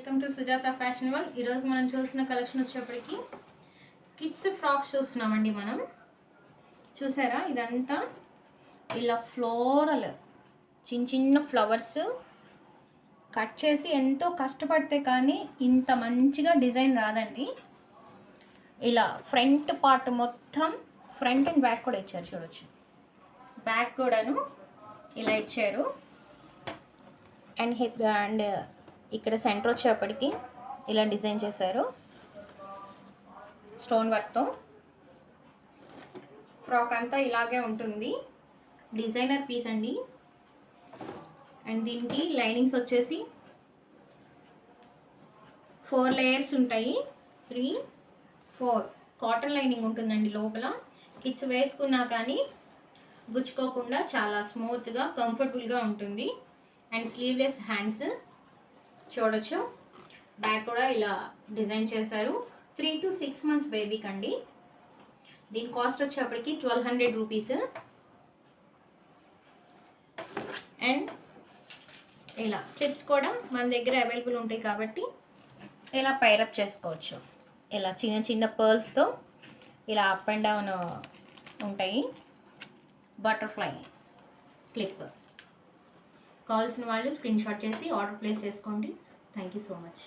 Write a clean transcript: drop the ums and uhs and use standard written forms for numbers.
Welcome to Sujatha fashion world. ఈరోజు మనం చూసిన కలెక్షన్ వచ్చేప్పటికి కిడ్స్ ఫ్రాక్స్ చూస్తున్నామండి. మనం చూసారా, ఇదంతా ఇలా ఫ్లోరల్ చిన్న చిన్న ఫ్లవర్స్ కట్ చేసి ఎంతో కష్టపడితే కానీ ఇంత మంచిగా డిజైన్ రాదండి. ఇలా ఫ్రంట్ పార్ట్ మొత్తం ఫ్రంట్ అండ్ బ్యాక్ కూడా ఇచ్చారు, చూడొచ్చు. బ్యాక్ కూడాను ఇలా ఇచ్చారు. అండ్ ఇక్కడ సెంటర్ వచ్చేప్పటికి ఇలా డిజైన్ చేశారు స్టోన్ వర్క్తో. ఫ్రాక్ అంతా ఇలాగే ఉంటుంది, డిజైనర్ పీస్ అండి. అండ్ దీనికి లైనింగ్స్ వచ్చేసి 4 లేయర్స్ ఉంటాయి, 3, 4 కాటన్ లైనింగ్ ఉంటుందండి లోపల. కిడ్స్ వేసుకున్నా కానీ గుచ్చుకోకుండా చాలా స్మూత్గా కంఫర్టబుల్గా ఉంటుంది. అండ్ స్లీవ్లెస్ హ్యాండ్స్ చూడొచ్చు. బ్యాక్ కూడా ఇలా డిజైన్ చేశారు. 3 to 6 months బేబీకి అండి. దీని కాస్ట్ వచ్చేప్పటికి 1200 రూపీస్. అండ్ ఇలా క్లిప్స్ కూడా మన దగ్గర అవైలబుల్ ఉంటాయి కాబట్టి ఇలా పైరప్ చేసుకోవచ్చు. ఇలా చిన్న చిన్న పర్ల్స్తో ఇలా అప్ అండ్ డౌన్ ఉంటాయి. Butterfly clip. కావాల్సిన వాళ్ళు స్క్రీన్ షాట్ చేసి ఆర్డర్ ప్లేస్ చేసుకోండి. Thank you so much.